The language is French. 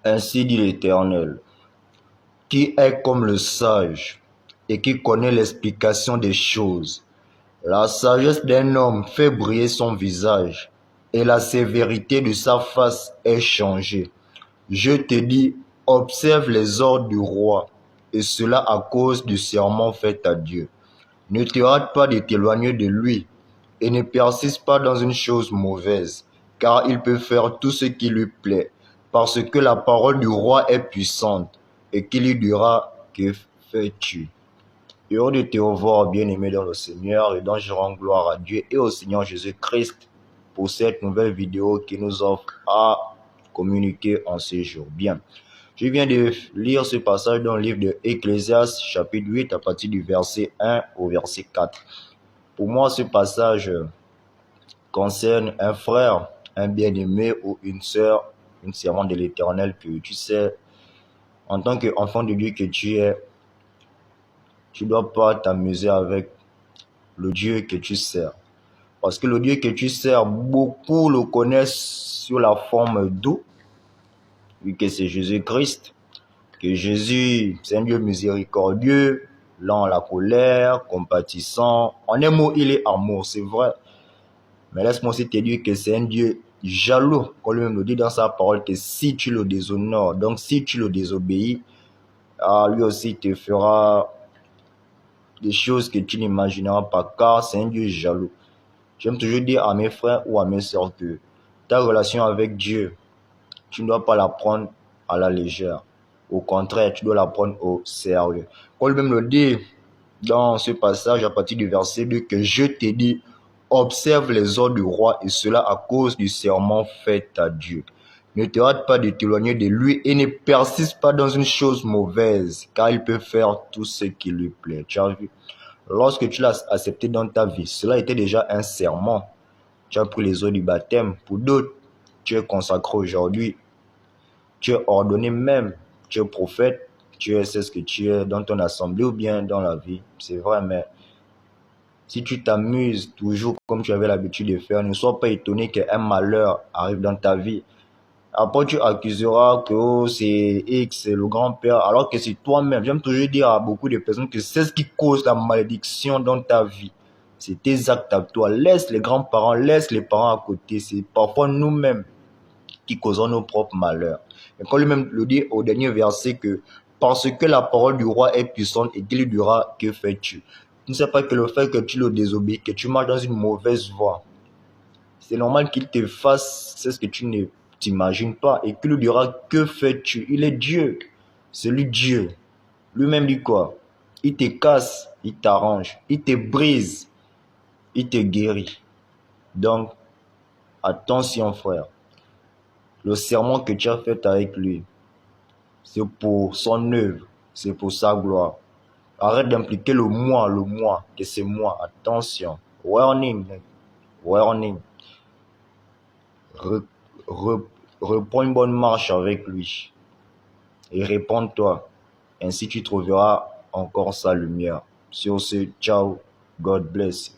Ainsi dit l'Éternel, qui est comme le sage et qui connaît l'explication des choses. La sagesse d'un homme fait briller son visage, et la sévérité de sa face est changée. Je te dis, observe les ordres du roi, et cela à cause du serment fait à Dieu. Ne te hâte pas de t'éloigner de lui, et ne persiste pas dans une chose mauvaise, car il peut faire tout ce qui lui plaît, parce que la parole du roi est puissante, et qu'il lui dira, que fais-tu? Heureux de te revoir, bien-aimé dans le Seigneur, et donc je rends gloire à Dieu et au Seigneur Jésus-Christ pour cette nouvelle vidéo qui nous offre à communiquer en ces jours. Bien, je viens de lire ce passage dans le livre de Ecclésiaste, chapitre 8, à partir du verset 1 au verset 4. Pour moi, ce passage concerne un frère, un bien-aimé ou une sœur, une servante de l'Éternel que tu sais, en tant qu'enfant de Dieu que tu es, tu ne dois pas t'amuser avec le Dieu que tu sers. Parce que le Dieu que tu sers, beaucoup le connaissent sous la forme d'eau, vu que c'est Jésus-Christ, que Jésus, c'est un Dieu miséricordieux, lent à la colère, compatissant. En un mot, il est amour, c'est vrai. Mais laisse-moi aussi te dire que c'est un Dieu jaloux, comme lui-même le dit dans sa parole, que si tu le déshonores, donc si tu le désobéis, lui aussi te fera des choses que tu n'imagineras pas, car c'est un Dieu jaloux. J'aime toujours dire à mes frères ou à mes sœurs que ta relation avec Dieu, tu ne dois pas la prendre à la légère. Au contraire, tu dois la prendre au sérieux. Paul même le dit dans ce passage à partir du verset 2 que je t'ai dit, observe les ordres du roi et cela à cause du serment fait à Dieu. Ne te hâte pas de t'éloigner de lui et ne persiste pas dans une chose mauvaise, car il peut faire tout ce qui lui plaît. Tu as vu? Lorsque tu l'as accepté dans ta vie, cela était déjà un serment. Tu as pris les eaux du baptême. Pour d'autres, tu es consacré aujourd'hui. Tu es ordonné même. Tu es prophète. Tu es ce que tu es dans ton assemblée ou bien dans la vie. C'est vrai, mais si tu t'amuses toujours comme tu avais l'habitude de faire, ne sois pas étonné qu'un malheur arrive dans ta vie. Après, tu accuseras que oh, c'est X, c'est le grand-père, alors que c'est toi-même. J'aime toujours dire à beaucoup de personnes que c'est ce qui cause la malédiction dans ta vie. C'est tes actes à toi. Laisse les grands-parents, laisse les parents à côté. C'est parfois nous-mêmes qui causons nos propres malheurs. Et quand lui-même le dit au dernier verset que parce que la parole du roi est puissante et qu'il lui dira, que fais-tu? Tu ne sais pas que le fait que tu le désobéis, que tu marches dans une mauvaise voie, c'est normal qu'il te fasse, c'est ce que tu ne t'imagines pas, et qu'il lui dira, que fais-tu? Il est Dieu, c'est lui Dieu. Lui-même dit quoi? Il te casse, il t'arrange, il te brise, il te guérit. Donc, attention frère, le serment que tu as fait avec lui, c'est pour son œuvre, c'est pour sa gloire. Arrête d'impliquer le moi, que c'est moi. Attention, warning, warning. Reprends une bonne marche avec lui et réponds-toi. Ainsi tu trouveras encore sa lumière. Sur ce, ciao, God bless.